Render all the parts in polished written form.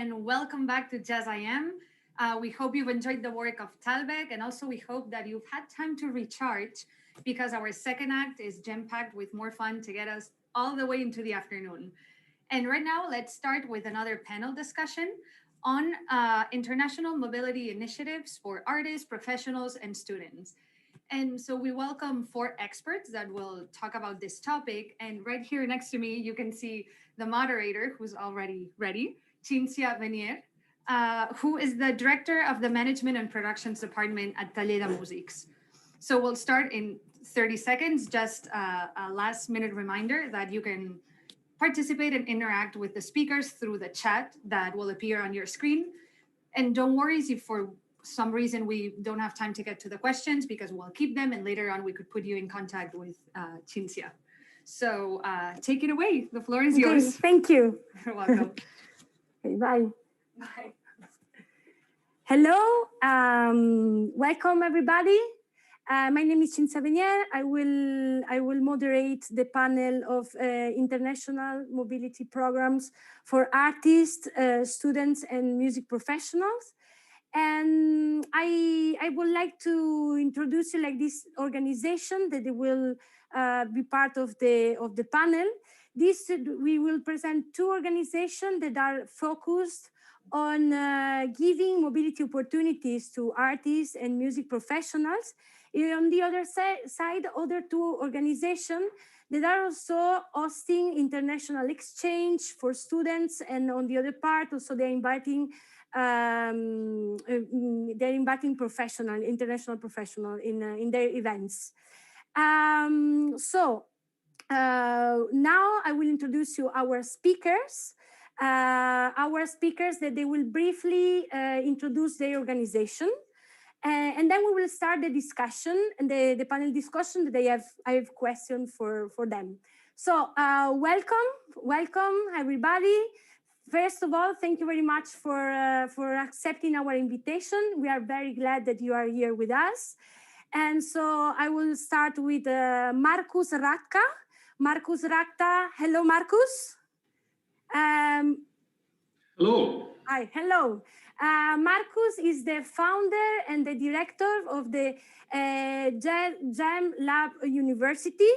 and welcome back to Jazz I Am. We hope you've enjoyed the work of Talbek, and also we hope that you've had time to recharge because our second act is jam-packed with more fun to get us all the way into the afternoon. And right now, let's start with another panel discussion on international mobility initiatives for artists, professionals, and students. And so we welcome four experts that will talk about this topic. And right here next to me, you can see the moderator who's already ready, Cinzia Venier, who is the director of the Management and Productions Department at Taller de Músics. So we'll start in 30 seconds. Just a last minute reminder that you can participate and interact with the speakers through the chat that will appear on your screen. And don't worry if for some reason we don't have time to get to the questions, because we'll keep them and later on we could put you in contact with Cinzia. So take it away. The floor is yours. Thank you. You're welcome. Okay, bye. Bye. Hello, welcome everybody. My name is Cinzia Venier. I will moderate the panel of international mobility programs for artists, students, and music professionals. And I would like to introduce you like this organization that will be part of the panel. We will present two organizations that are focused on giving mobility opportunities to artists and music professionals. And on the other side, other two organizations that are also hosting international exchange for students, and on the other part, also they're inviting international professional in their events. So now I will introduce you our speakers. That they will briefly introduce their organization, and then we will start the discussion and the panel discussion. That I have questions for them. So welcome everybody. First of all, thank you very much for accepting our invitation. We are very glad that you are here with us. And so I will start with Markus Ratka. Markus Ratka, hello Markus. Hello. Hi, hello. Markus is the founder and the director of the Jam Lab University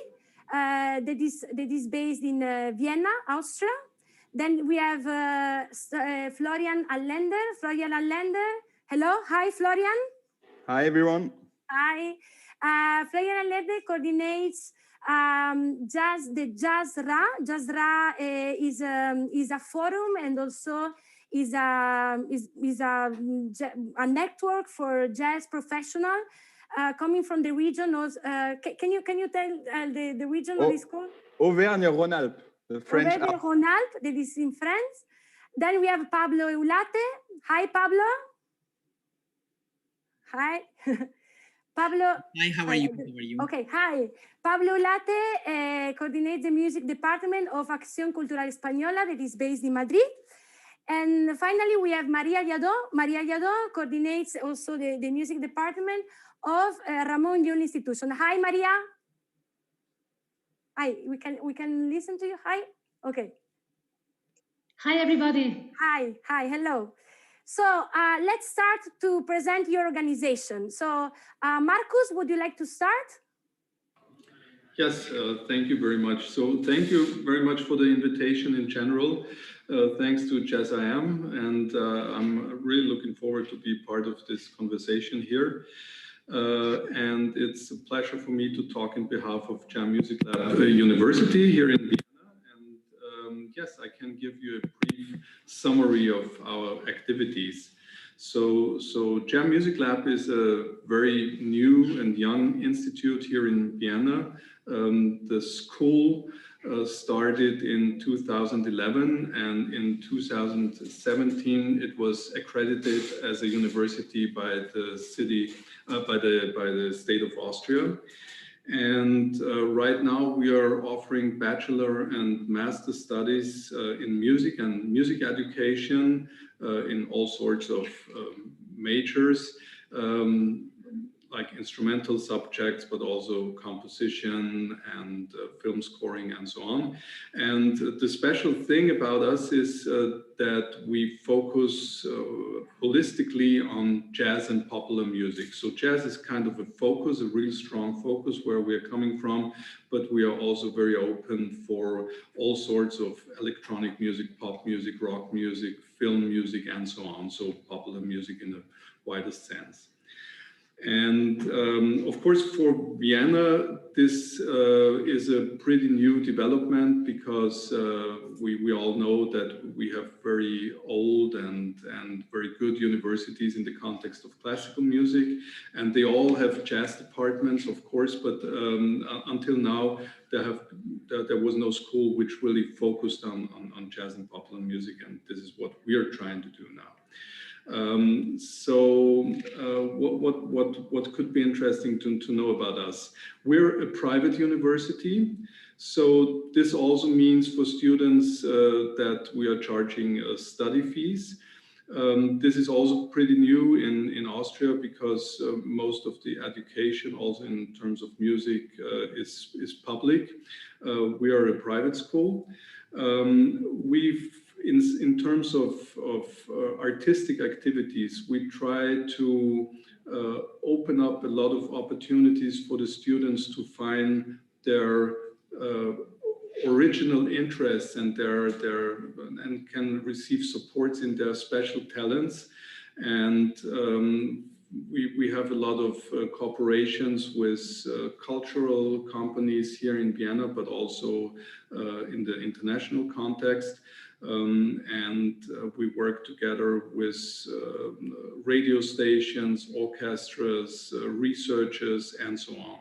that is based in Vienna, Austria. Then we have Florian Allender. Florian Allender, hello. Hi, Florian. Hi, everyone. Hi. Florian Allender coordinates the Jasra. Jasra is a forum and also is a network for jazz professional coming from the region of. Can you tell the region of this called? Auvergne-Rhône-Alpes, the French. Auvergne-Rhône-Alpes, that is in France. Then we have Pablo Eulate. Hi, Pablo. Hi. Pablo. Hi, how are you? How are you? Okay, hi. Pablo Late coordinates the music department of Acción Cultural Española that is based in Madrid. And finally, we have Maria Lladó. Maria Lladó coordinates also the music department of Ramon Llull Institution. Hi, Maria. Hi, we can listen to you. Hi. Okay. Hi, everybody. Hi, hello. So let's start to present your organization. So Markus, would you like to start? Yes, thank you very much. So thank you very much for the invitation in general. Thanks to Jazz I Am, and I'm really looking forward to be part of this conversation here. And it's a pleasure for me to talk in behalf of Jam Music Lab University here in Vienna. And yes, I can give you a brief summary of our activities. So Jam Music Lab is a very new and young institute here in Vienna. The school started in 2011, and in 2017 it was accredited as a university by the city, by the state of Austria. And right now we are offering bachelor and master studies in music and music education in all sorts of majors, like instrumental subjects, but also composition and film scoring and so on. And the special thing about us is that we focus holistically on jazz and popular music. So jazz is kind of a focus, a real strong focus where we are coming from, but we are also very open for all sorts of electronic music, pop music, rock music, film music, and so on. So popular music in the widest sense. And of course, for Vienna, this is a pretty new development because we all know that we have very old and very good universities in the context of classical music, and they all have jazz departments, of course, but until now, there was no school which really focused on jazz and popular music, and this is what we are trying to do now. What could be interesting to know about us? We're a private university, so this also means for students that we are charging study fees. This is also pretty new in Austria because most of the education, also in terms of music, is public. We are a private school. In terms of artistic activities, we try to open up a lot of opportunities for the students to find their original interests and and can receive supports in their special talents. And we have a lot of cooperations with cultural companies here in Vienna, but also in the international context. We work together with radio stations, orchestras, researchers, and so on.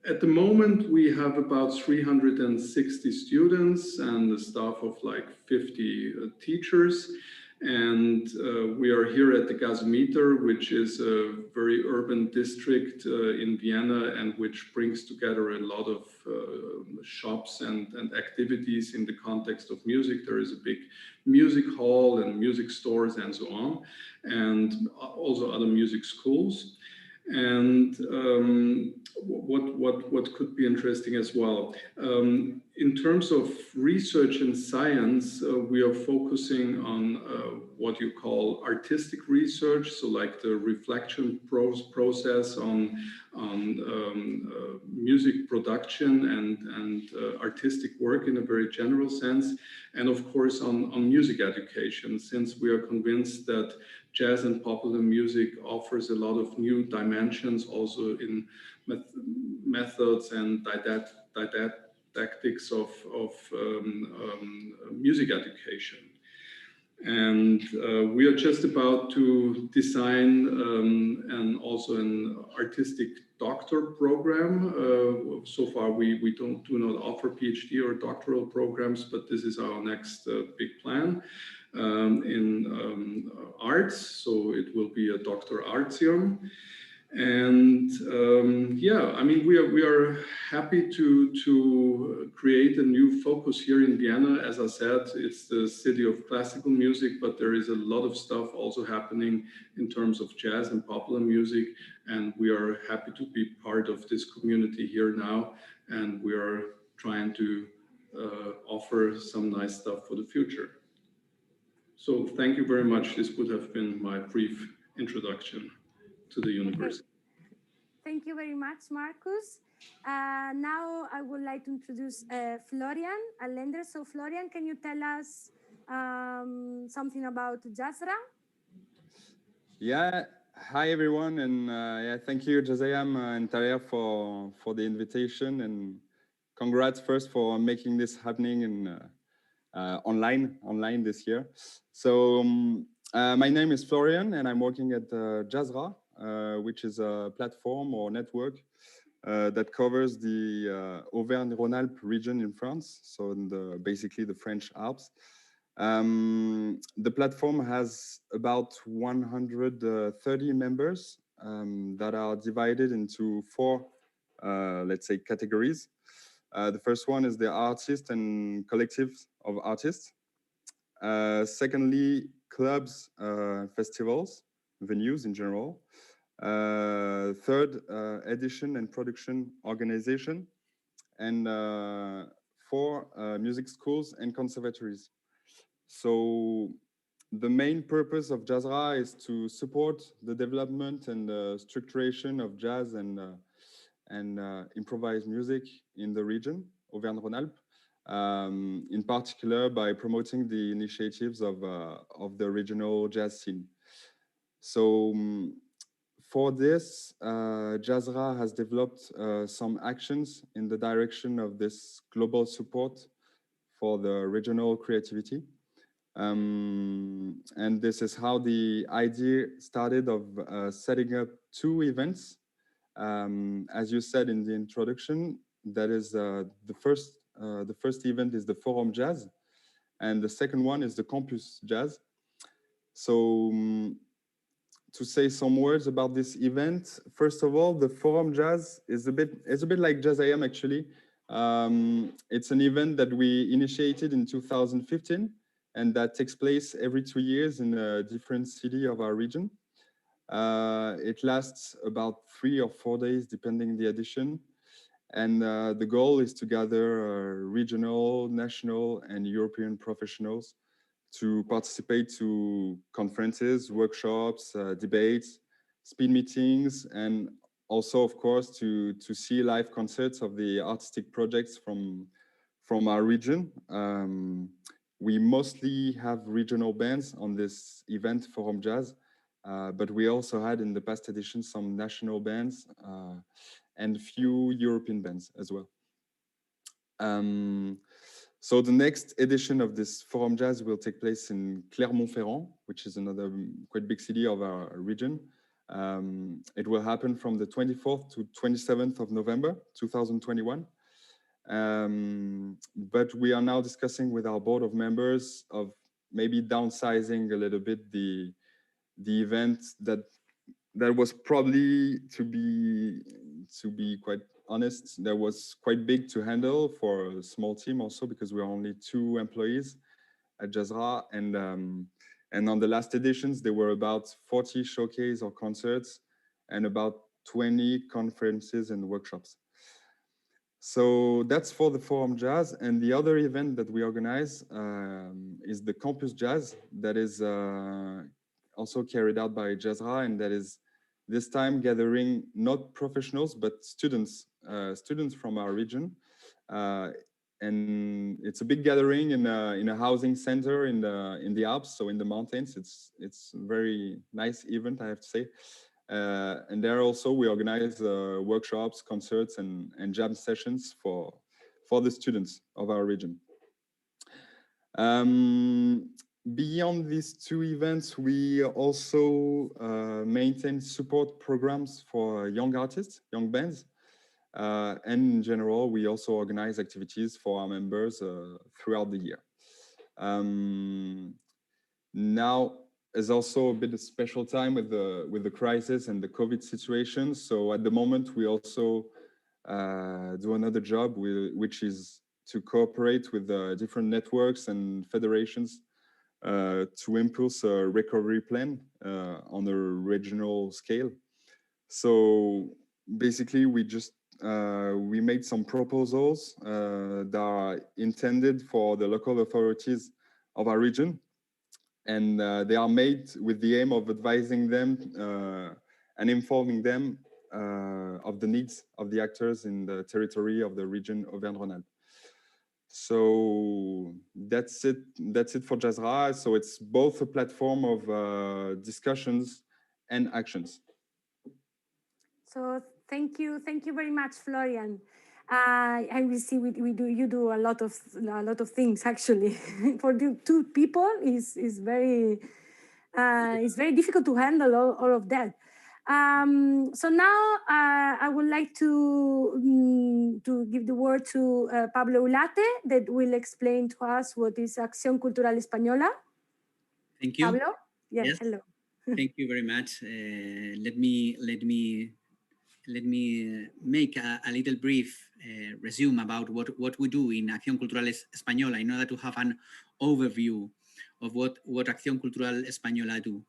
At the moment, we have about 360 students and a staff of like 50 teachers. And we are here at the Gasometer, which is a very urban district in Vienna and which brings together a lot of shops and activities in the context of music. There is a big music hall and music stores and so on, and also other music schools. And what could be interesting as well. In terms of research and science, we are focusing on what you call artistic research, so like the reflection process on music production and artistic work in a very general sense, and of course on music education, since we are convinced that jazz and popular music offers a lot of new dimensions also in methods and didactics of music education. And we are just about to design and also an artistic doctor program. So far, we do not offer PhD or doctoral programs, but this is our next big plan in arts. So it will be a Dr. Artium. And yeah, I mean, we are happy to create a new focus here in Vienna. As I said, it's the city of classical music, but there is a lot of stuff also happening in terms of jazz and popular music. And we are happy to be part of this community here now. And we are trying to offer some nice stuff for the future. So thank you very much. This would have been my brief introduction to the university. Thank you very much, Marcus. Now I would like to introduce Florian Allender. So Florian, can you tell us something about Jasra? Yeah, hi everyone, and yeah, thank you, Jazayam and Taria, for the invitation, and congrats first for making this happening in online this year. So my name is Florian, and I'm working at Jasra, which is a platform or network that covers the Auvergne-Rhône-Alpes region in France, so in basically the French Alps. The platform has about 130 members that are divided into four, let's say, categories. The first one is the artists and collectives of artists. Secondly, clubs, festivals, venues in general. third edition and production organization, and 4 music schools and conservatories. So the main purpose of Jasra is to support the development and structuration of jazz and improvised music in the region, Auvergne-Rhône-Alpes, in particular by promoting the initiatives of the regional jazz scene. So for this, Jasra has developed some actions in the direction of this global support for the regional creativity. And this is how the idea started of setting up 2 events. As you said in the introduction, that is the first event is the Forum Jazz, and the second one is the Campus Jazz. So to say some words about this event, first of all, the Forum Jazz is a bit like Jazz I Am actually. It's an event that we initiated in 2015, and that takes place every 2 years in a different city of our region. It lasts about 3 or 4 days, depending the edition. And the goal is to gather regional, national, and European professionals to participate to conferences, workshops, debates, speed meetings, and also, of course, to see live concerts of the artistic projects from our region. We mostly have regional bands on this event, Forum Jazz, but we also had in the past editions some national bands and few European bands as well. So the next edition of this Forum Jazz will take place in Clermont-Ferrand, which is another quite big city of our region. It will happen from the 24th to 27th of November, 2021. But we are now discussing with our board of members of maybe downsizing a little bit the event that was probably, to be quite honest, that was quite big to handle for a small team also, because we are only 2 employees at Jasra, and on the last editions there were about 40 showcase or concerts and about 20 conferences and workshops. So that's for the Forum Jazz, and the other event that we organize is the Campus Jazz, that is also carried out by Jasra, and that is this time gathering not professionals but students from our region, and it's a big gathering in a housing center in the Alps, so in the mountains. It's a very nice event, I have to say. And there also we organize workshops, concerts, and jam sessions for the students of our region. Beyond these 2 events, we also maintain support programs for young artists, young bands, and in general, we also organize activities for our members throughout the year. Now is also a bit of special time with the crisis and the COVID situation. So at the moment, we also do another job, which is to cooperate with different networks and federations to impulse a recovery plan on a regional scale. So basically, we made some proposals that are intended for the local authorities of our region, and they are made with the aim of advising them and informing them of the needs of the actors in the territory of the region Auvergne-Rhône-Alpes. So that's it for Jasra. So it's both a platform of discussions and actions. So thank you very much, Florian. I will see you do a lot of things actually. For the 2 people is very difficult to handle all of that. So now I would like to give the word to Pablo Ulate, that will explain to us what is Acción Cultural Española. Thank you. Pablo? Yes. Hello. Thank you very much. Let me make a little brief resume about what we do in Acción Cultural Española in order to have an overview of what Acción Cultural Española do.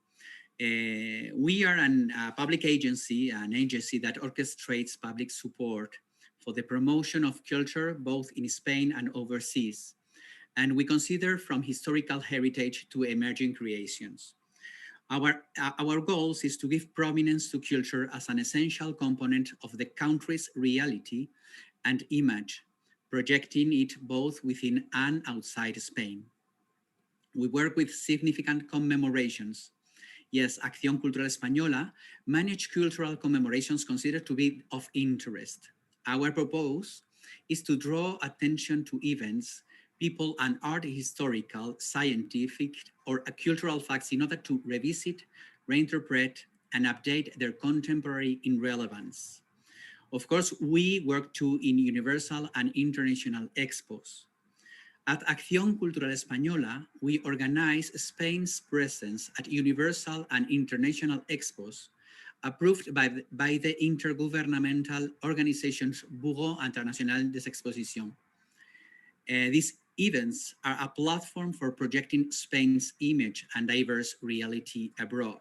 We are a public agency, an agency that orchestrates public support for the promotion of culture, both in Spain and overseas. And we consider from historical heritage to emerging creations. Our goals is to give prominence to culture as an essential component of the country's reality and image, projecting it both within and outside Spain. We work with significant commemorations. Yes, Acción Cultural Española manage cultural commemorations considered to be of interest. Our purpose is to draw attention to events, people, and art, historical, scientific, or cultural facts in order to revisit, reinterpret, and update their contemporary in relevance. Of course, we work too in universal and international expos. At Acción Cultural Española, we organize Spain's presence at universal and international expos approved by the intergovernmental organizations Bureau International des Expositions. These events are a platform for projecting Spain's image and diverse reality abroad.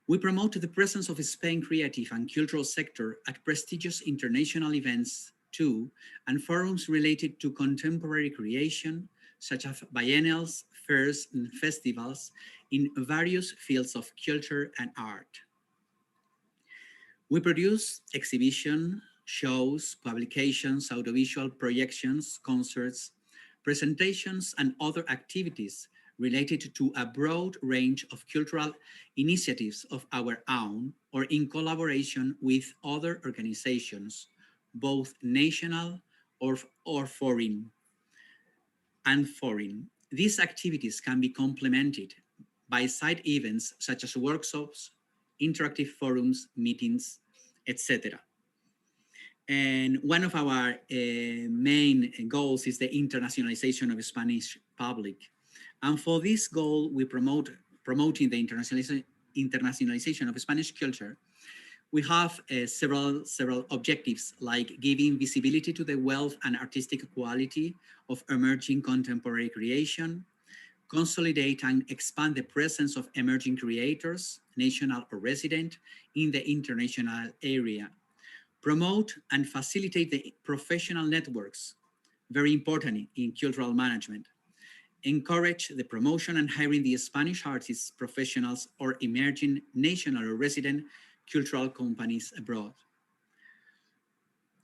We promote the presence of Spain creative and cultural sector at prestigious international events too, and forums related to contemporary creation, such as biennials, fairs, and festivals in various fields of culture and art. We produce exhibitions, shows, publications, audiovisual projections, concerts, presentations, and other activities related to a broad range of cultural initiatives of our own or in collaboration with other organizations, both national or foreign. These activities can be complemented by side events such as workshops, interactive forums, meetings, etc. And one of our main goals is the internationalization of Spanish public. And for this goal, we promoting the internationalization of Spanish culture. We have several objectives, like giving visibility to the wealth and artistic quality of emerging contemporary creation, consolidate and expand the presence of emerging creators, national or resident, in the international area, promote and facilitate the professional networks, very important in cultural management, encourage the promotion and hiring the Spanish artists, professionals, or emerging national or resident cultural companies abroad.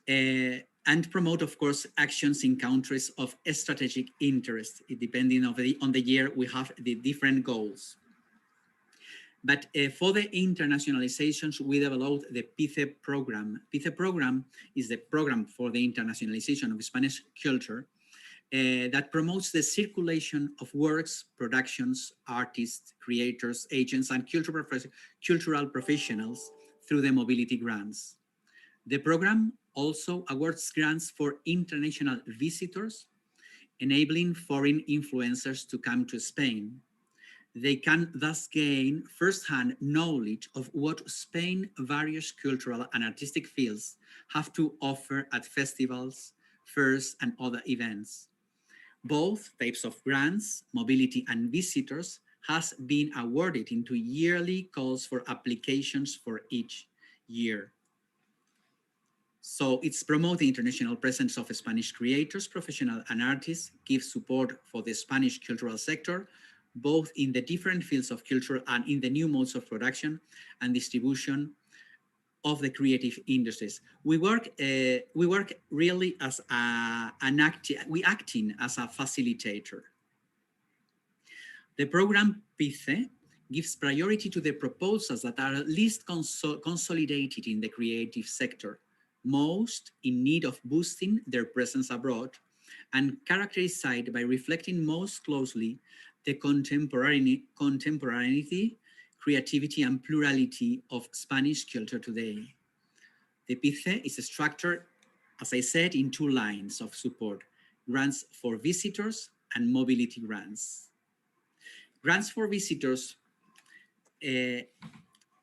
And promote, of course, actions in countries of strategic interest. Depending on the year, we have the different goals. But for the internationalizations, we developed the PICE program. PICE program is the program for the internationalization of Spanish culture that promotes the circulation of works, productions, artists, creators, agents, and cultural professionals through the mobility grants. The program also awards grants for international visitors, enabling foreign influencers to come to Spain. They can thus gain first-hand knowledge of what Spain's various cultural and artistic fields have to offer at festivals, fairs, and other events. Both types of grants, mobility and visitors, has been awarded into yearly calls for applications for each year. So it's promoting international presence of Spanish creators, professionals, and artists, give support for the Spanish cultural sector, both in the different fields of culture and in the new modes of production and distribution of the creative industries. We work really as acting as a facilitator. The program PICE gives priority to the proposals that are least consolidated in the creative sector, most in need of boosting their presence abroad, and characterized by reflecting most closely the contemporaneity, creativity, and plurality of Spanish culture today. The PICE is structured, as I said, in two lines of support: grants for visitors and mobility grants. Grants for visitors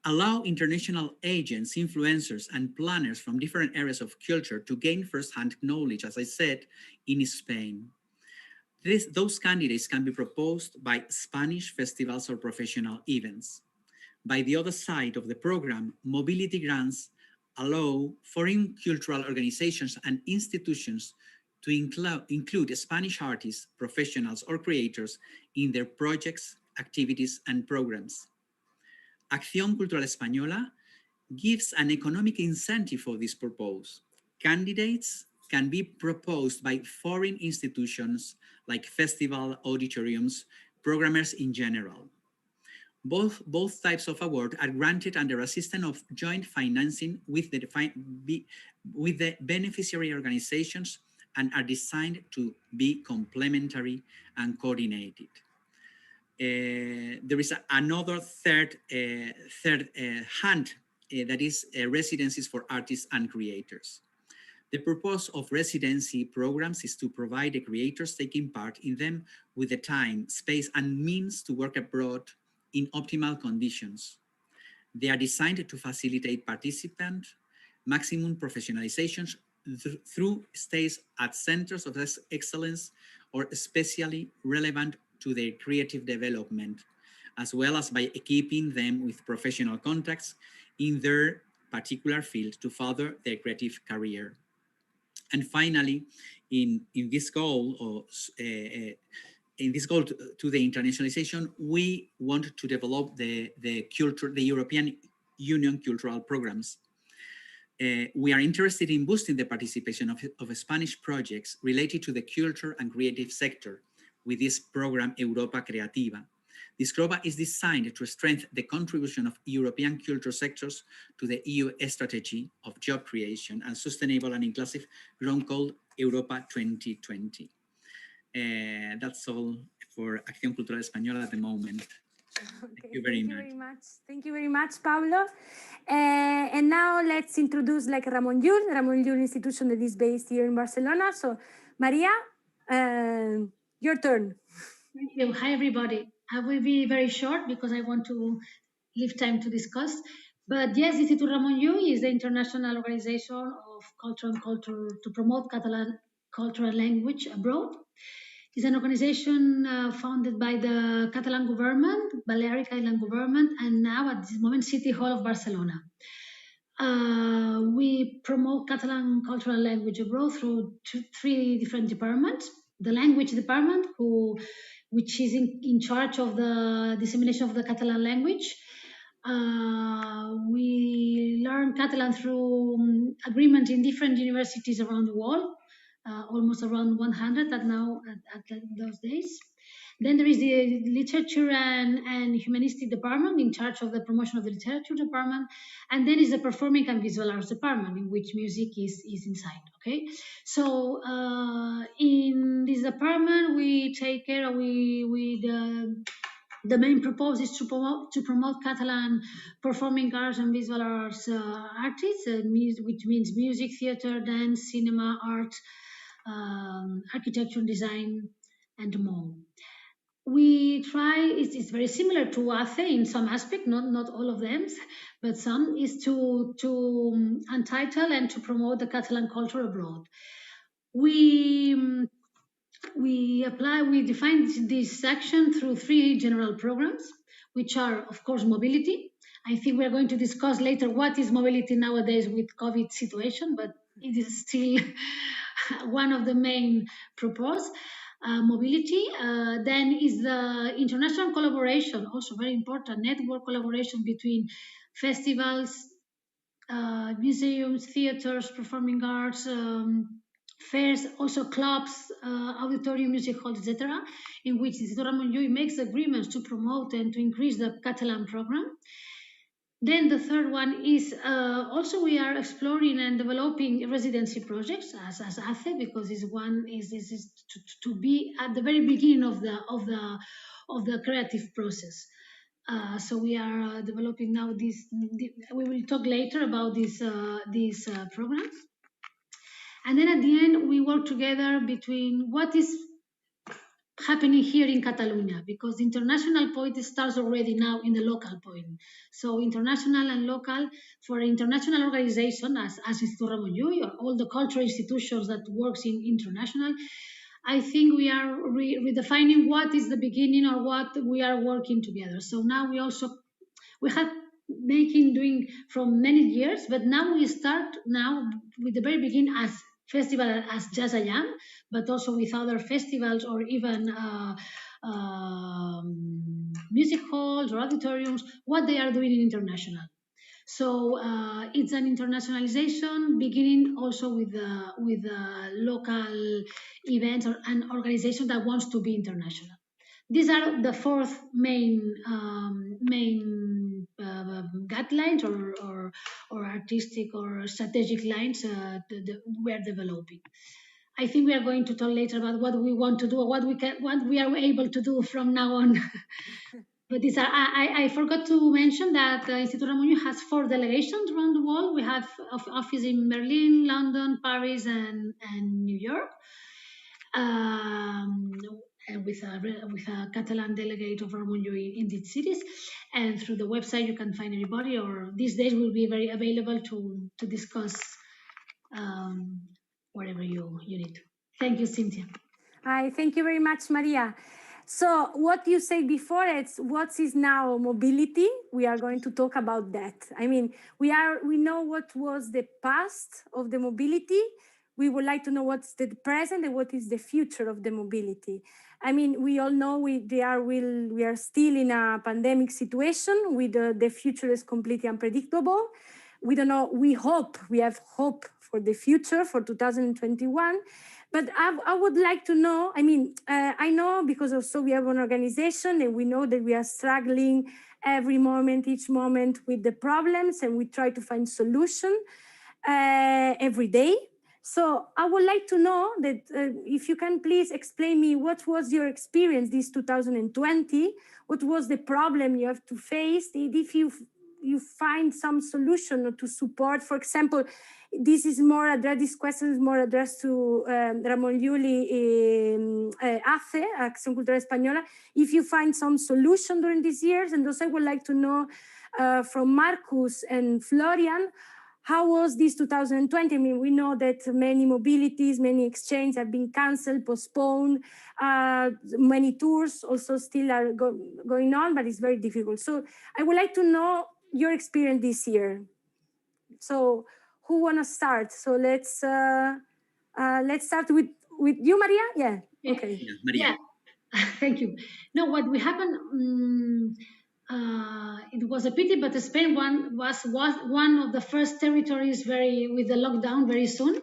allow international agents, influencers, and planners from different areas of culture to gain first-hand knowledge, as I said, in Spain. Those candidates can be proposed by Spanish festivals or professional events. By the other side of the program, mobility grants allow foreign cultural organizations and institutions to include Spanish artists, professionals, or creators in their projects, activities, and programs. Acción Cultural Española gives an economic incentive for this purpose. Candidates can be proposed by foreign institutions like festival, auditoriums, programmers in general. Both types of award are granted under a system of joint financing with the beneficiary organizations and are designed to be complementary and coordinated. There is another third hand that is residencies for artists and creators. The purpose of residency programs is to provide the creators taking part in them with the time, space, and means to work abroad in optimal conditions. They are designed to facilitate participant maximum professionalizations through stays at centers of excellence or especially relevant to their creative development, as well as by equipping them with professional contacts in their particular field to further their creative career. And finally, in this goal to the internationalization, we want to develop the European Union cultural programs. We are interested in boosting the participation of Spanish projects related to the culture and creative sector with this program Europa Creativa. This program is designed to strengthen the contribution of European culture sectors to the EU strategy of job creation and sustainable and inclusive growth called Europa 2020. That's all for Acción Cultural Española at the moment. Okay, Thank you very much. Thank you very much, Pablo. And now let's introduce Ramon Llull institution that is based here in Barcelona. So, Maria, your turn. Thank you. Hi, everybody. I will be very short because I want to leave time to discuss. But yes, Instituto Ramon Llull is the international organization of culture and culture to promote Catalan cultural language abroad. It's an organization founded by the Catalan government, Balearic Island government, and now at this moment, City Hall of Barcelona. We promote Catalan cultural language abroad through three different departments. The language department, which is in charge of the dissemination of the Catalan language. We learn Catalan through agreement in different universities around the world, almost around 100 at those days. Then there is the literature and humanistic department in charge of the promotion of the literature department. And then is the performing and visual arts department in which music is inside, okay? So in this department, we take care, the main purpose is to promote Catalan performing arts and visual arts artists, which means music, theater, dance, cinema, art, architecture, design, and more. We try, it's very similar to ACE in some aspect, not all of them, but some, is to untitle and to promote the Catalan culture abroad. We define this section through three general programs, which are, of course, mobility. I think we're going to discuss later what is mobility nowadays with COVID situation, but it is still one of the main purposes. Mobility, then is the international collaboration, also very important, network collaboration between festivals, museums, theaters, performing arts, fairs, also clubs, auditorium, music halls, etc., in which Instituto Ramon Llull makes agreements to promote and to increase the Catalan program. Then the third one is also we are exploring and developing residency projects as ACE, because this one is to be at the very beginning of the creative process. So we are developing now this. We will talk later about these programs. And then at the end, we work together between what is happening here in Catalonia, because the international point starts already now in the local point. So international and local, for an international organization as Instituto Ramon Llull, or all the cultural institutions that works in international, I think we are redefining what is the beginning or what we are working together. So now we have doing from many years, but now we start now with the very beginning as festival as Jasra, but also with other festivals or even music halls or auditoriums, what they are doing in international. So it's an internationalization beginning also with local events or an organization that wants to be international. These are the fourth main guidelines or artistic or strategic lines we are developing. I think we are going to talk later about what we want to do, what we are able to do from now on. But these are, I forgot to mention that the Instituto Ramon Llull has 4 delegations around the world. We have office in Berlin, London, Paris, and New York. And with a Catalan delegate of Ramon Llull in these cities. And through the website, you can find everybody, or these days will be very available to discuss whatever you need. Thank you, Cynthia. Hi, thank you very much, Maria. So what you said before, it's what is now mobility. We are going to talk about that. I mean, we know what was the past of the mobility. We would like to know what's the present and what is the future of the mobility. I mean, we all know we are still in a pandemic situation. The future is completely unpredictable. We don't know. We have hope for the future for 2021. But I would like to know, I mean, I know because also we have an organization and we know that we are struggling every moment, each moment with the problems, and we try to find solution every day. So I would like to know that if you can please explain me what was your experience this 2020, what was the problem you have to face, if you find some solution to support. For example, this question is more addressed to Ramon Llull ACE, Acción Cultural Española. If you find some solution during these years, and also I would like to know from Marcus and Florian, how was this 2020? I mean, we know that many mobilities, many exchanges have been canceled, postponed. Many tours also still are going on, but it's very difficult. So I would like to know your experience this year. So who wanna start? So let's start with you, Maria. Yeah. Okay. Yeah, Maria. Yeah. Thank you. No, what we happened. It was a pity, but Spain was one of the first territories with the lockdown very soon,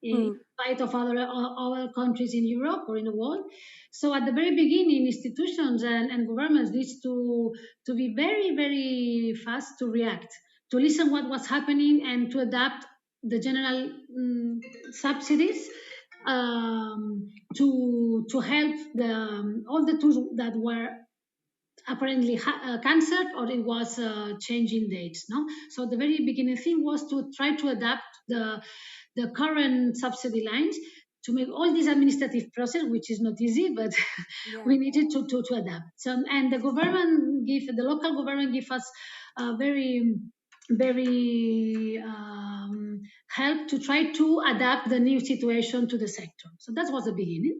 in spite of other countries in Europe or in the world. So at the very beginning, institutions and governments need to be very, very fast to react, to listen what was happening and to adapt the general subsidies to help all the tours that were apparently cancelled, or it was changing dates. No, so the very beginning thing was to try to adapt the current subsidy lines to make all this administrative process, which is not easy, but yeah, we needed to adapt. So, and the local government give us very help to try to adapt the new situation to the sector. So that was the beginning.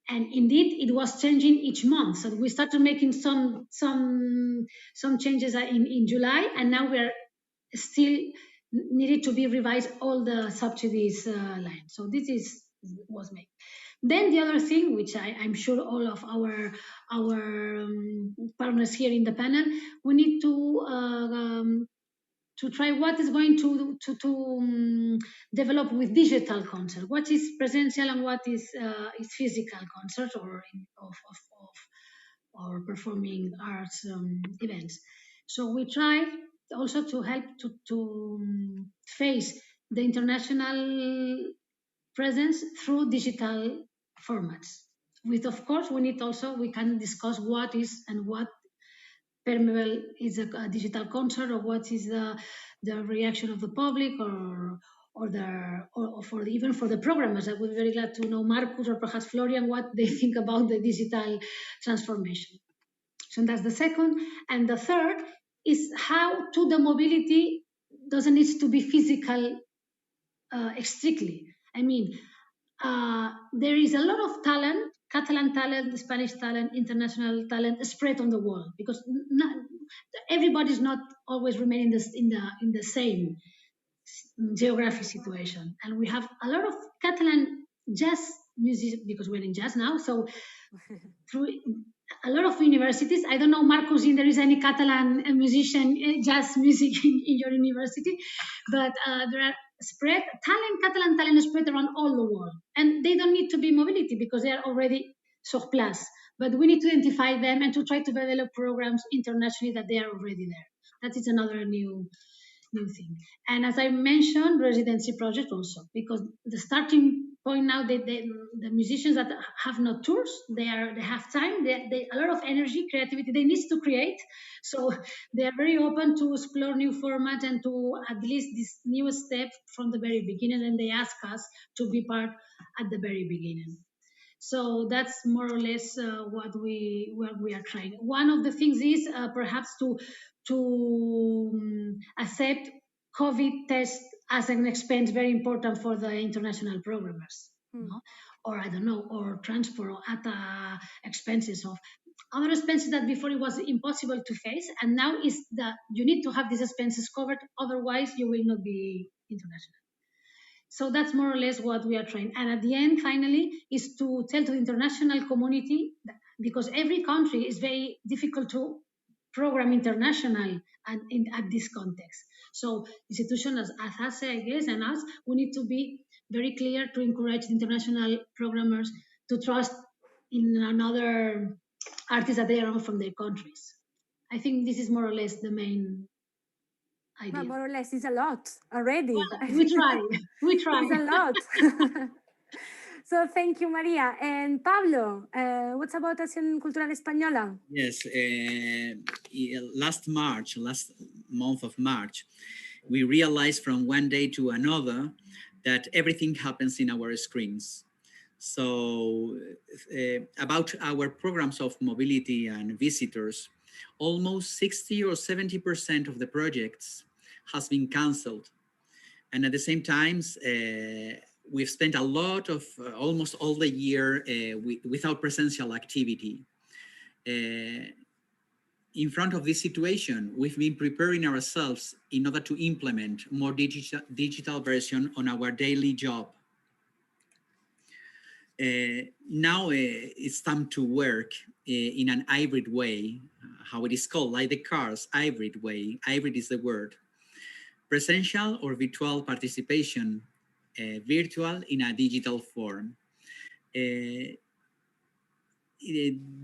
And indeed, it was changing each month. So we started making some changes in July, and now we are still needed to be revised all the subsidies lines. So this was made. Then the other thing, which I'm sure all of our partners here in the panel, we need to try what is going to develop with digital concert, what is presential and what is physical concert or performing arts events. So we try also to help to face the international presence through digital formats. With, of course, we can discuss what is and what permeable is a digital concert, or what is the reaction of the public, or even for the programmers. I would be very glad to know Marcus or perhaps Florian what they think about the digital transformation. So that's the second. And the third is how to the mobility doesn't need to be physical strictly. I mean, there is a lot of talent, Catalan talent, Spanish talent, international talent spread on the world, because everybody's not always remaining in the same geographic situation. And we have a lot of Catalan jazz music, because we're in jazz now. So through a lot of universities, I don't know, Marcos, if there is any Catalan musician, jazz music in your university, but there are Catalan talent spread around all the world. And they don't need to be mobility because they are already sur place. But we need to identify them and to try to develop programs internationally that they are already there. That is another new thing. And as I mentioned, residency project also, because the starting point now, the musicians that have no tours, they have time, they a lot of energy, creativity, they need to create. So they are very open to explore new formats and to at least this new step from the very beginning, and they ask us to be part at the very beginning. So that's more or less what we are trying. One of the things is perhaps to accept COVID test as an expense, very important for the international programmers, no? Or I don't know, or transport at expenses of other expenses that before it was impossible to face, and now is that you need to have these expenses covered, otherwise you will not be international. So that's more or less what we are trying. And at the end, finally, is to tell to the international community, that, because every country is very difficult to program international and at this context. So institutions as us, I guess, and us, we need to be very clear to encourage international programmers to trust in another artists that they are from their countries. I think this is more or less the main idea. More or less, it's a lot already. Well, we try. It's a lot. So thank you, Maria. And Pablo, what's about Acción Cultural Española? Yes, last month of March, we realized from one day to another that everything happens in our screens. So about our programs of mobility and visitors, almost 60 or 70% of the projects has been canceled. And at the same time, we've spent a lot of, almost all the year without presential activity. In front of this situation, we've been preparing ourselves in order to implement more digital version on our daily job. Now it's time to work in an hybrid way, how it is called, like the cars, hybrid way. Hybrid is the word. Presential or virtual participation, virtual in a digital form.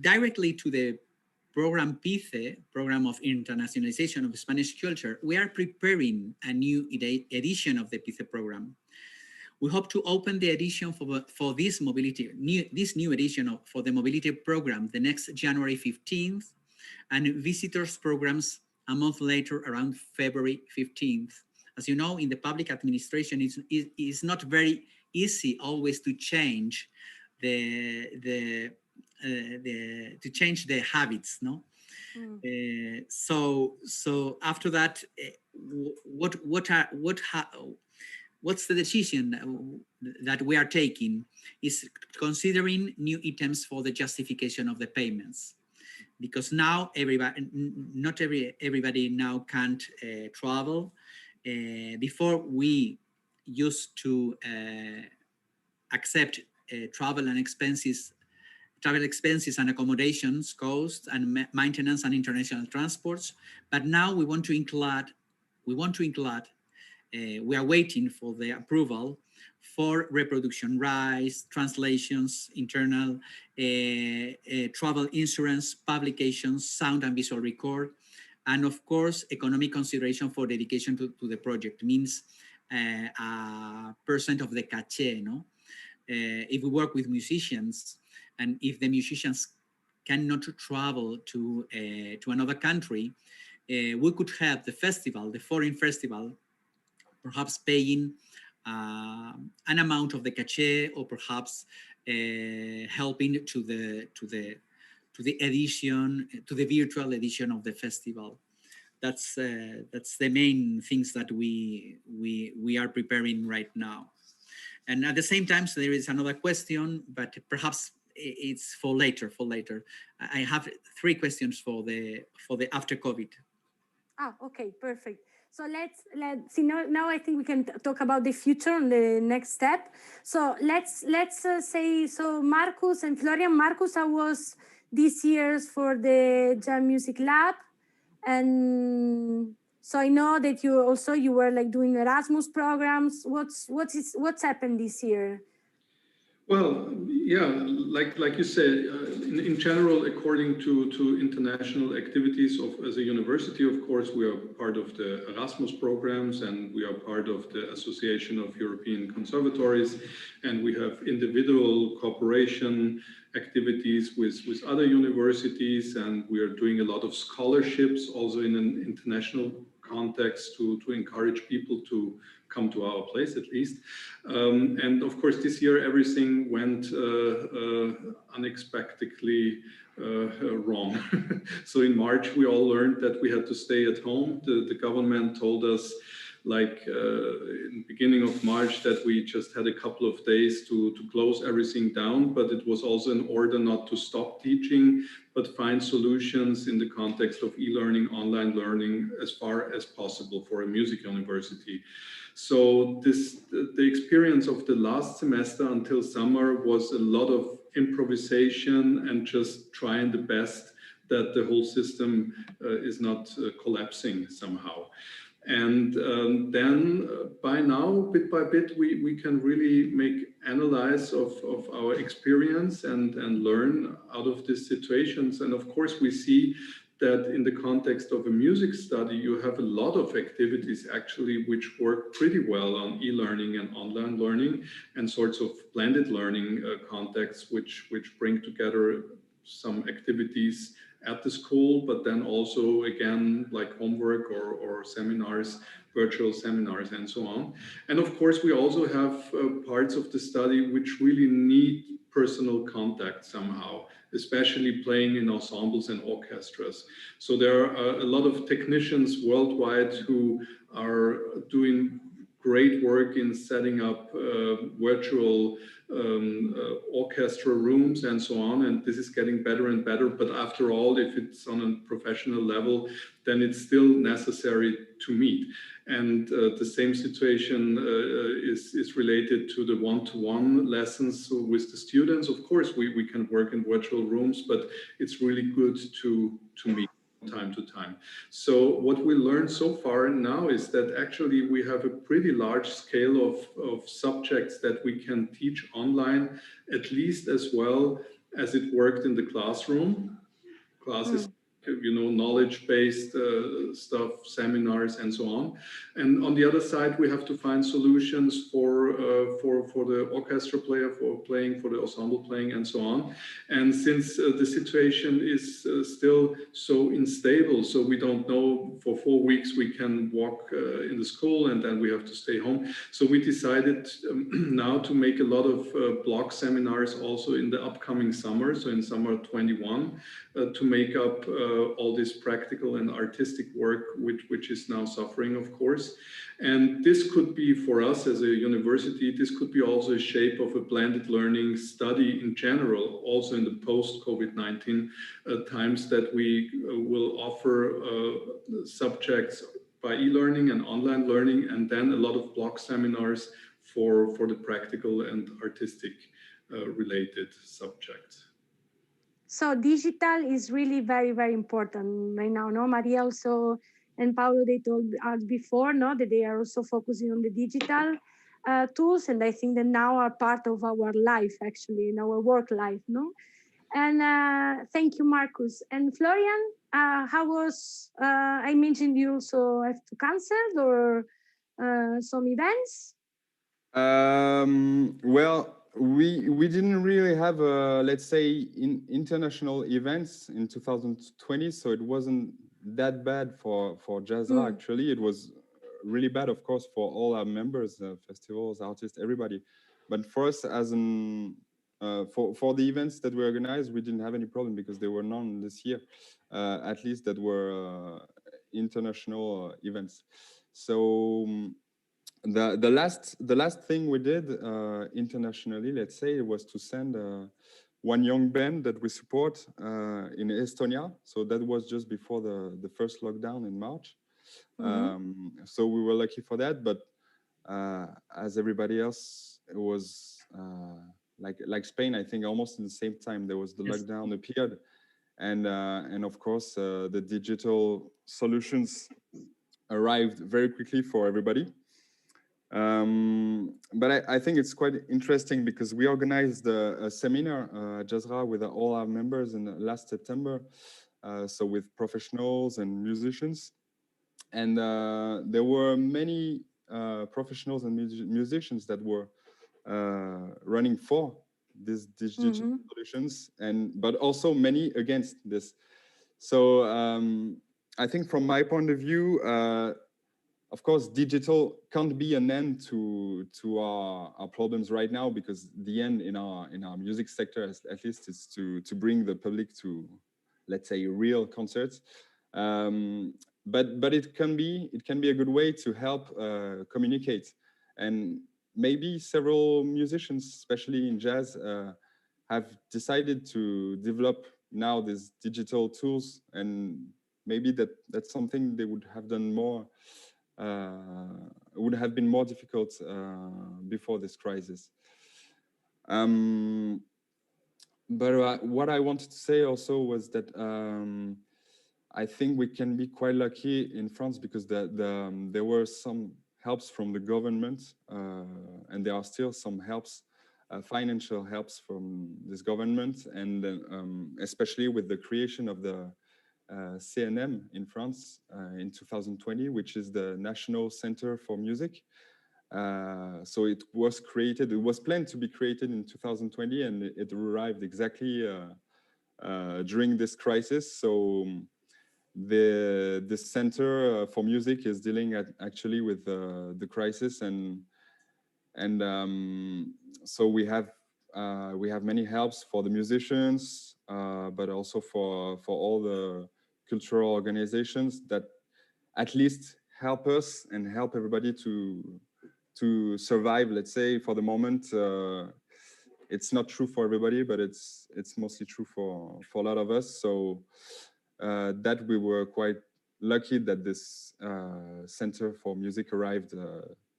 Directly to the program PICE, Program of Internationalization of Spanish Culture, we are preparing a new edition of the PICE program. We hope to open the edition for this new edition for the mobility program the next January 15th, and visitors programs a month later, around February 15th. As you know, in the public administration, it's not very easy always to change the habits, no? So after that, what's the decision that we are taking is considering new items for the justification of the payments, because now not everybody now can't travel. Before we used to accept travel expenses and accommodations costs and maintenance and international transports, but now we want to include. We are waiting for the approval for reproduction rights, translations, internal travel insurance, publications, sound and visual record, and of course, economic consideration for dedication to the project, means a percent of the cachet, no? If we work with musicians, and if the musicians cannot travel to another country, we could have the festival, the foreign festival, perhaps paying an amount of the cachet, or perhaps helping to the edition, to the virtual edition of the festival. That's the main things that we are preparing right now. And at the same time, so there is another question, but perhaps it's for later. I have 3 questions for the after COVID. Ah, okay, perfect. So let's see now. I think we can talk about the future and the next step. So let's say, so Marcus and Florian. Marcus, I was this year's for the Jam Music Lab, and so I know that you were like doing Erasmus programs. What's happened this year? Well, yeah, like you said, in general, according to international activities as a university, of course, we are part of the Erasmus programs, and we are part of the Association of European Conservatories, and we have individual cooperation activities with other universities, and we are doing a lot of scholarships also in an international context to encourage people to come to our place at least. And of course, this year everything went unexpectedly wrong. So in March, we all learned that we had to stay at home. The government told us, like in the beginning of March, that we just had a couple of days to close everything down, but it was also in order not to stop teaching, but find solutions in the context of e-learning, online learning as far as possible for a music university. So the experience of the last semester until summer was a lot of improvisation and just trying the best that the whole system is not collapsing somehow. And then by now, bit by bit, we can really make analyze of our experience and learn out of these situations. And of course, we see that in the context of a music study, you have a lot of activities actually which work pretty well on e-learning and online learning, and sorts of blended learning contexts which bring together some activities at the school, but then also again like homework or seminars, virtual seminars, and so on. And of course, we also have parts of the study which really need personal contact somehow, especially playing in ensembles and orchestras. So there are a lot of technicians worldwide who are doing great work in setting up virtual orchestra rooms and so on, and this is getting better and better. But after all, if it's on a professional level, then it's still necessary to meet. And the same situation is related to the one-to-one lessons with the students. Of course, we can work in virtual rooms, but it's really good to meet time to time. So what we learned so far now is that actually we have a pretty large scale of subjects that we can teach online, at least as well as it worked in the classroom. Classes, you know, knowledge-based stuff, seminars, and so on. And on the other side, we have to find solutions for the orchestra player, for playing, for the ensemble playing, and so on. And since the situation is still so unstable, so we don't know, for 4 weeks we can walk in the school and then we have to stay home. So we decided now to make a lot of block seminars also in the upcoming summer, so in summer 21, to make up all this practical and artistic work, which is now suffering, of course. And this could be, for us as a university, this could be also a shape of a blended learning study in general, also in the post-COVID-19 times, that we will offer subjects by e-learning and online learning, and then a lot of block seminars for the practical and artistic related subjects. So digital is really very, very important right now, no? Maria also and Paulo, they told us before, no, that they are also focusing on the digital tools, and I think that now are part of our life, actually, in our work life, no? And thank you, Marcus. And Florian, how was, I mentioned you also have to cancel or some events? Well, we didn't really have let's say international events in 2020, so it wasn't that bad for Jasra. Actually, it was really bad, of course, for all our members, festivals, artists, everybody. But for us, as an for the events that we organized, we didn't have any problem because there were none this year, at least that were international events. So the last thing we did internationally, let's say, was to send one young band that we support in Estonia. So that was just before the first lockdown in March. So we were lucky for that, but as everybody else, it was like Spain. I think almost in the same time there was the lockdown appeared, and of course the digital solutions arrived very quickly for everybody. But I think it's quite interesting because we organized a seminar, Jasra, with all our members in last September, so with professionals and musicians. And there were many professionals and musicians that were running for these digital solutions, but also many against this. So I think from my point of view, of course, digital can't be an end to our problems right now, because the end in our music sector, at least, is to bring the public to, let's say, real concerts. But it can be a good way to help communicate, and maybe several musicians, especially in jazz, have decided to develop now these digital tools, and maybe that's something they would have done more. Would have been more difficult before this crisis. But what I wanted to say also was that I think we can be quite lucky in France, because there were some helps from the government, and there are still some helps, financial helps from this government, and especially with the creation of the CNM in France in 2020, which is the National Center for Music. So it was created, it was planned to be created in 2020, and it arrived exactly during this crisis. So the Center for Music is dealing actually with the crisis, and so we have many helps for the musicians, but also for all the cultural organizations that at least help us and help everybody to survive. Let's say for the moment, it's not true for everybody, but it's mostly true for a lot of us. So that we were quite lucky that this Center for Music arrived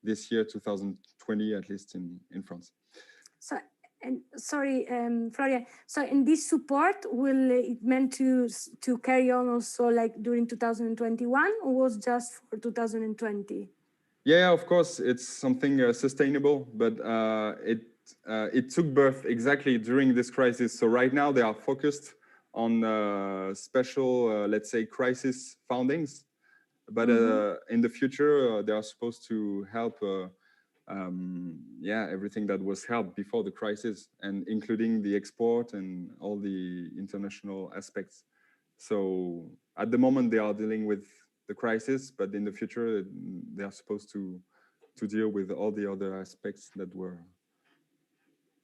this year, 2020, at least in France. So, and sorry, Florian. So, in this support, will it meant to carry on also like during 2021, or was just for 2020? Yeah, of course, it's something sustainable, but it took birth exactly during this crisis. So right now they are focused on special, let's say, crisis fundings, but in the future they are supposed to help. Everything that was helped before the crisis, and including the export and all the international aspects. So at the moment they are dealing with the crisis, but in the future they are supposed to deal with all the other aspects that were,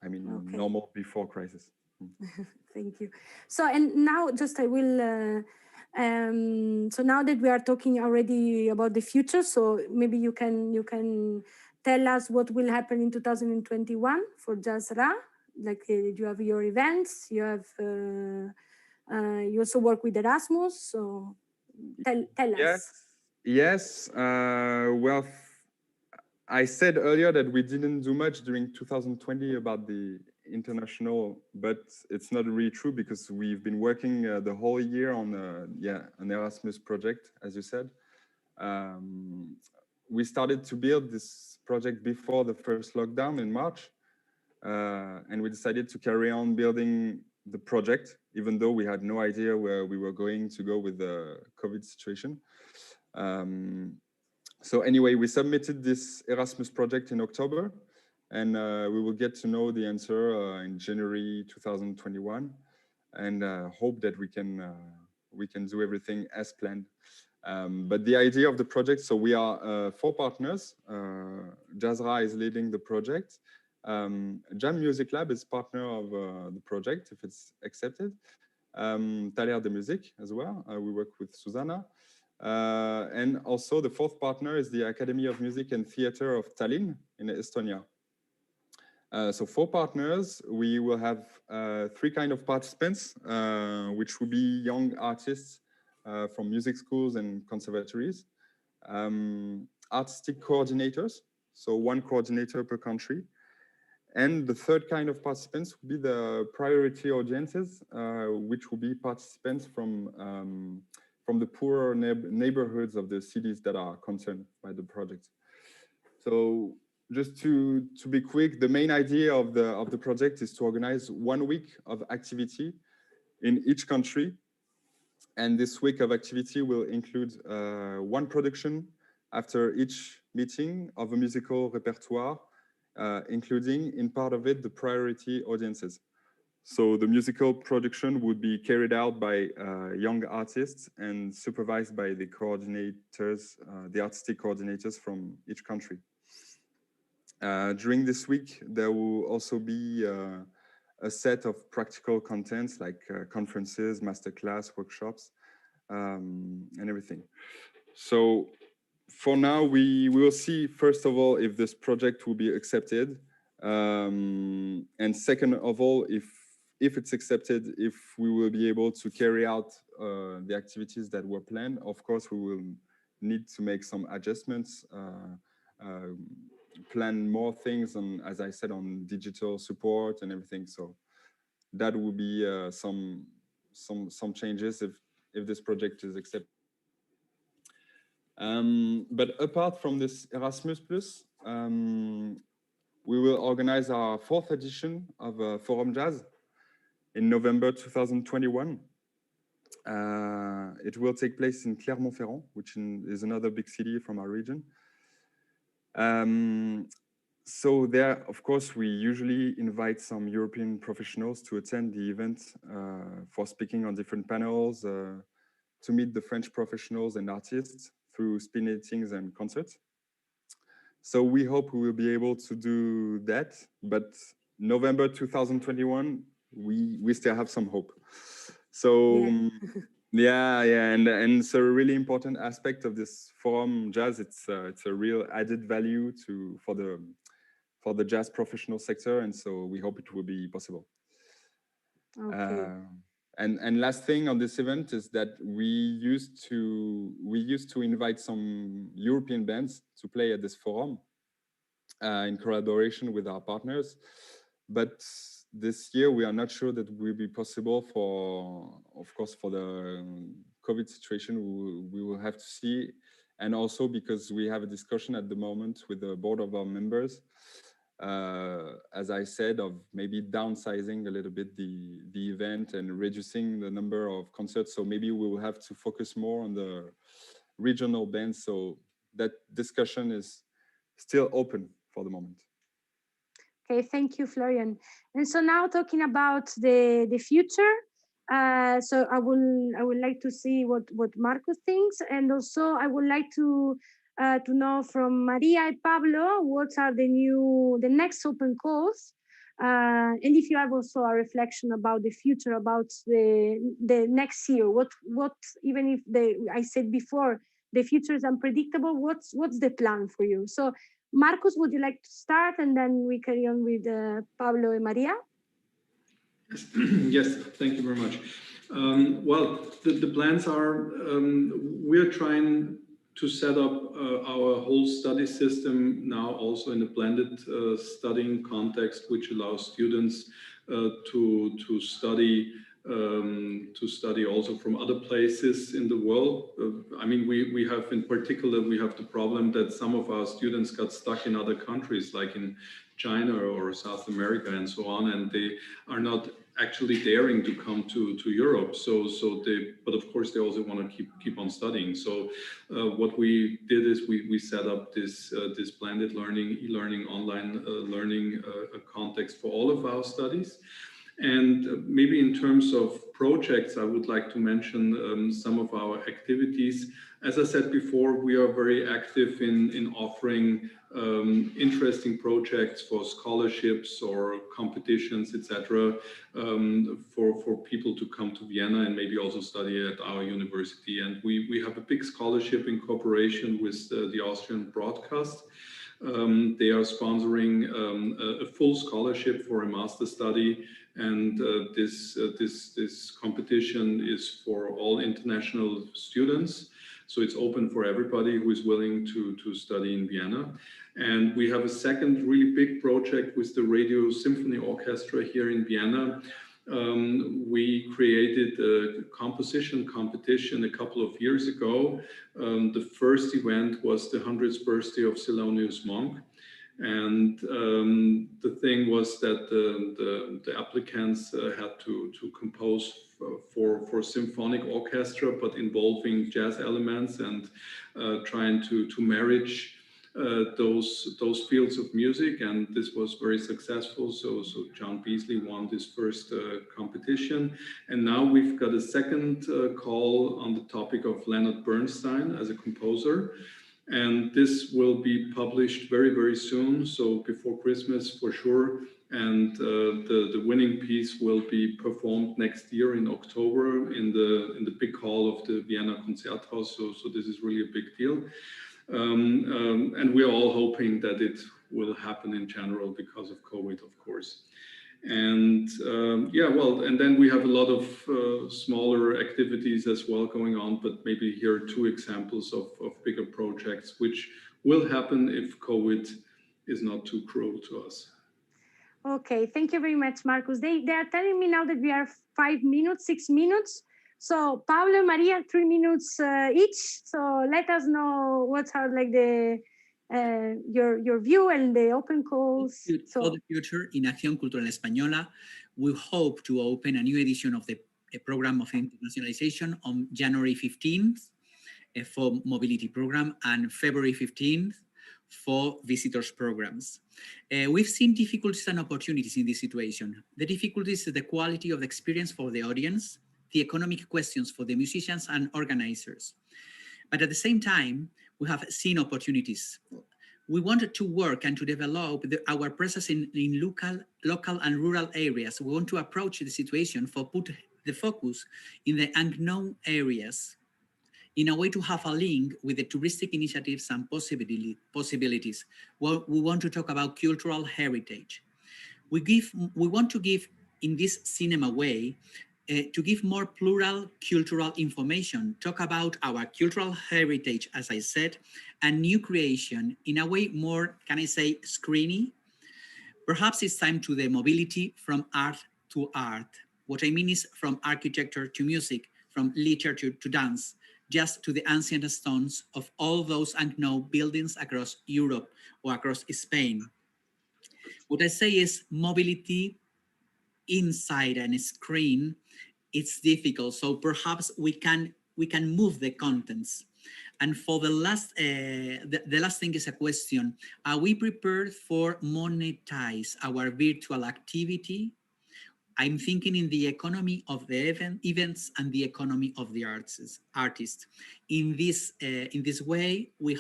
normal before crisis. Thank you. So, and now just I will, so now that we are talking already about the future, so maybe you can tell us what will happen in 2021 for Jasra. Like you have your events, you have, you also work with Erasmus, so tell us. Yes. Well, I said earlier that we didn't do much during 2020 about the international, but it's not really true, because we've been working the whole year on an Erasmus project, as you said. We started to build this project before the first lockdown in March, and we decided to carry on building the project, even though we had no idea where we were going to go with the COVID situation. So anyway, we submitted this Erasmus project in October, and we will get to know the answer in January 2021, and hope that we can do everything as planned. But the idea of the project, so we are 4 partners. Jasra is leading the project. Jam Music Lab is partner of the project, if it's accepted. Taller de Musique as well. We work with Susanna. And also the fourth partner is the Academy of Music and Theatre of Tallinn in Estonia. So 4 partners, we will have 3 kind of participants, which will be young artists from music schools and conservatories, artistic coordinators, so 1 coordinator per country, and the 3rd kind of participants will be the priority audiences, which will be participants from the poorer neighborhoods of the cities that are concerned by the project. So just to be quick, the main idea of the project is to organize 1 week of activity in each country. And this week of activity will include 1 production after each meeting of a musical repertoire, including in part of it the priority audiences. So the musical production would be carried out by young artists and supervised by the coordinators, the artistic coordinators from each country. During this week, there will also be a set of practical contents like conferences, masterclass, workshops, and everything. So for now, we will see, first of all, if this project will be accepted. And second of all, if it's accepted, if we will be able to carry out the activities that were planned. Of course, we will need to make some adjustments, plan more things on, as I said, on digital support and everything. So that will be some changes if this project is accepted. But apart from this Erasmus Plus, we will organize our 4th edition of Forum Jazz in November 2021. It will take place in Clermont-Ferrand, which is another big city from our region. So there, of course, we usually invite some European professionals to attend the event for speaking on different panels, to meet the French professionals and artists through speed datings and concerts. So we hope we will be able to do that, but November 2021, we still have some hope. So yeah, and it's a really important aspect of this Forum Jazz. It's a real added value for the jazz professional sector, and so we hope it will be possible. Okay. And last thing on this event is that we used to invite some European bands to play at this forum in collaboration with our partners, but this year we are not sure that will be possible of course, for the COVID situation. We will have to see, and also because we have a discussion at the moment with the board of our members, as I said, of maybe downsizing a little bit the event and reducing the number of concerts. So maybe we will have to focus more on the regional bands. So that discussion is still open for the moment. Okay, thank you, Florian. And so now talking about the future, so I would like to see what Marcos thinks, and also I would like to know from Maria and Pablo what are the next open calls, and if you have also a reflection about the future, about the next year. What even if I said before the future is unpredictable, what's the plan for you? So Marcos, would you like to start, and then we carry on with Pablo and Maria? Yes, thank you very much. Well, the plans are, we're trying to set up our whole study system now also in a blended studying context, which allows students to study also from other places in the world. I mean, we have in particular, we have the problem that some of our students got stuck in other countries, like in China or South America and so on, and they are not actually daring to come to Europe. But of course they also want to keep on studying. So what we did is we set up this blended learning, e-learning, online learning context for all of our studies. And maybe in terms of projects, I would like to mention some of our activities. As I said before, we are very active in offering interesting projects for scholarships or competitions, etc., for people to come to Vienna and maybe also study at our university. And we have a big scholarship in cooperation with the Austrian Broadcast. They are sponsoring a full scholarship for a master study, and this competition is for all international students. So it's open for everybody who is willing to study in Vienna. And we have a second really big project with the Radio Symphony Orchestra here in Vienna. We created a composition competition a couple of years ago. The first event was the 100th birthday of Thelonious Monk. And the thing was that the applicants had to compose for symphonic orchestra, but involving jazz elements and trying to marriage those fields of music, and this was very successful. So John Beasley won this first competition, and now we've got a second call on the topic of Leonard Bernstein as a composer. And this will be published very, very soon, so before Christmas for sure. And the winning piece will be performed next year in October in the big hall of the Vienna Concerthaus. So this is really a big deal. And we are all hoping that it will happen in general because of COVID, of course. And yeah, well, and then we have a lot of smaller activities as well going on, but maybe here are two examples of bigger projects which will happen if COVID is not too cruel to us. Okay, thank you very much, Marcus. They are telling me now that we are 5 minutes, 6 minutes. So Pablo, Maria, 3 minutes each. So let us know what are like the your view and the open calls. For the future, in Acción Cultural Española, we hope to open a new edition of the program of internationalization on January 15th for mobility program and February 15th for visitors programs. We've seen difficulties and opportunities in this situation. The difficulties is the quality of the experience for the audience, the economic questions for the musicians and organizers. But at the same time, we have seen opportunities. We wanted to work and to develop our presence in local and rural areas. We want to approach the situation for put the focus in the unknown areas in a way to have a link with the touristic initiatives and possibilities. Well, we want to talk about cultural heritage. We want to give in this cinema way to give more plural cultural information, talk about our cultural heritage, as I said, and new creation in a way more, can I say, screeny? Perhaps it's time to the mobility from art to art. What I mean is from architecture to music, from literature to dance, just to the ancient stones of all those unknown buildings across Europe or across Spain. What I say is mobility inside a screen, it's difficult. So perhaps we can move the contents. And for the last thing is a question: are we prepared for monetize our virtual activity? I'm thinking in the economy of the events and the economy of the artists. In this way, we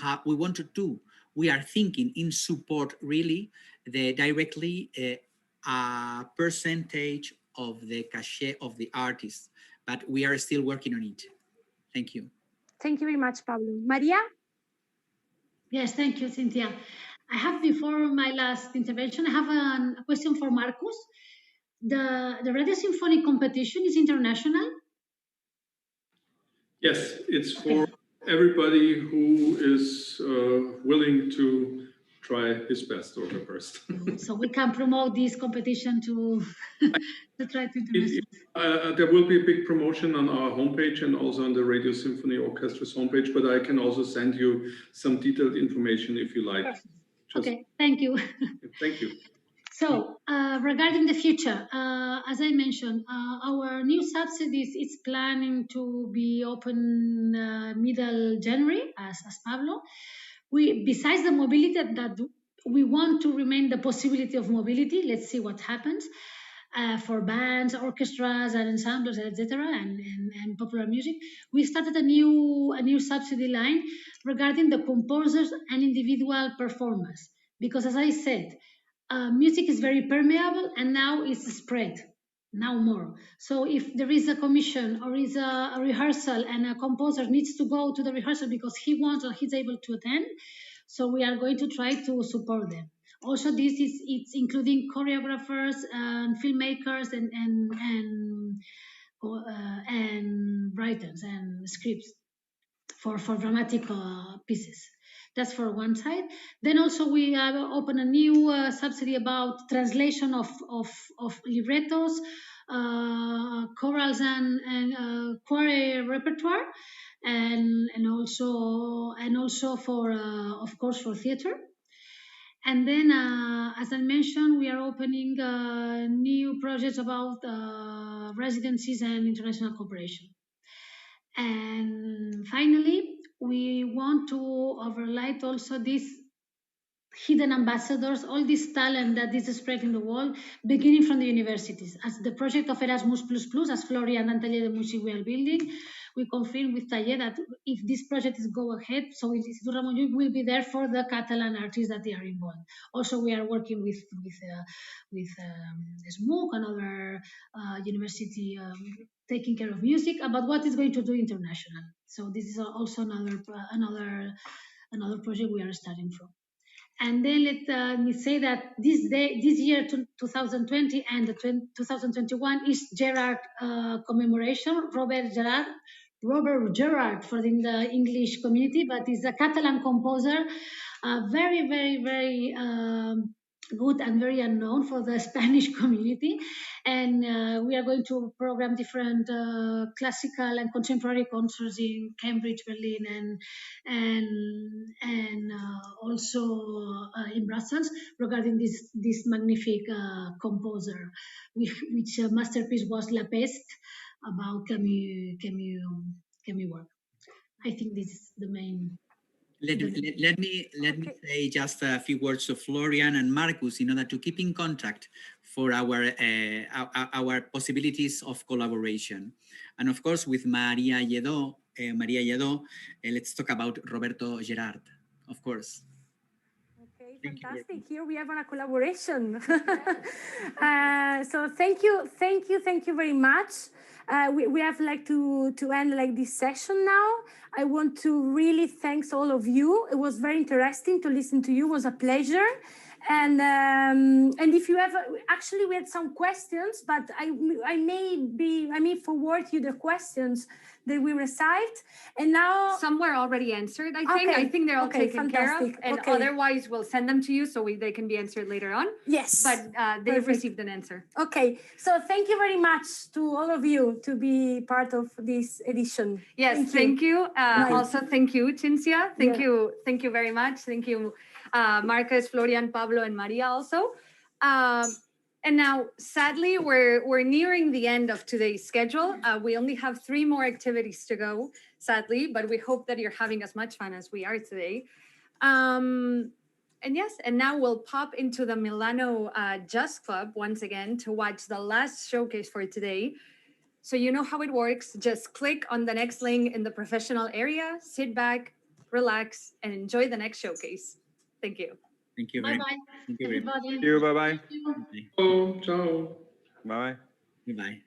are thinking in support really directly a percentage of the cachet of the artist, but we are still working on it. Thank you. Thank you very much, Pablo. Maria? Yes, thank you, Cynthia. I have, before my last intervention, I have a question for Marcus. The Radio Symphony competition is international? Yes, it's for everybody who is willing to try his best or her best. So we can promote this competition to try to international. There will be a big promotion on our homepage and also on the Radio Symphony Orchestra's homepage, but I can also send you some detailed information if you like. Okay, thank you. Thank you. So regarding the future, as I mentioned, our new subsidies is planning to be open middle January, as Pablo. Besides the mobility that we want to remain the possibility of mobility, let's see what happens. for bands, orchestras, and ensembles, etc., and popular music. We started a new subsidy line regarding the composers and individual performers, because as I said, music is very permeable and now it's spread. Now more. So if there is a commission or is a rehearsal and a composer needs to go to the rehearsal because he wants or he's able to attend, so we are going to try to support them. Also, it's including choreographers and filmmakers and writers and scripts for dramatic pieces. That's for one side. Then also we have opened a new subsidy about translation of librettos, chorals and choir repertoire, and also for of course for theater. And then, as I mentioned, we are opening new projects about residencies and international cooperation. And finally, we want to overlight also these hidden ambassadors, all this talent that is spread in the world, beginning from the universities. As the project of Erasmus++, as Florian and Taller de Music we are building, we confirm with Taller that if this project is go ahead, so Institut Ramon Llull will be there for the Catalan artists that they are involved. Also, we are working with SMUC, another university taking care of music, about what is going to do international. So this is also another project we are starting from. And then let me say that this year, 2020 and 2021 is Gerard commemoration. Robert Gerard for in the English community, but is a Catalan composer, very, very, very good and very unknown for the Spanish community. And we are going to program different classical and contemporary concerts in Cambridge, Berlin, and also in Brussels regarding this magnific composer, which masterpiece was La Peste about Camus work. I think this is the main. Let me say just a few words to Florian and Marcus in order to keep in contact for our possibilities of collaboration. And of course, with Maria Lledó, let's talk about Roberto Gerard, of course. Okay, fantastic. Here we have a collaboration. So thank you very much. We have like to end like this session now. I want to really thank all of you. It was very interesting to listen to you. It was a pleasure. And if you have, actually we had some questions, but I may forward you the questions that we received. And now some were already answered, I think. Okay. I think they're all taken care of. And otherwise we'll send them to you so they can be answered later on. Yes. But they've received an answer. Okay. So thank you very much to all of you to be part of this edition. Yes, thank you. Also, thank you, Cinzia. Thank you very much. Thank you, Marcus, Florian, Pablo, and Maria also. And now, sadly, we're nearing the end of today's schedule. We only have 3 more activities to go, sadly, but we hope that you're having as much fun as we are today. And yes, and now we'll pop into the Milano Jazz Club once again to watch the last showcase for today. So you know how it works. Just click on the next link in the professional area, sit back, relax, and enjoy the next showcase. Thank you. Thank you very much. Bye-bye, everybody. Thank you. Bye-bye. Oh, ciao. Bye-bye. Goodbye.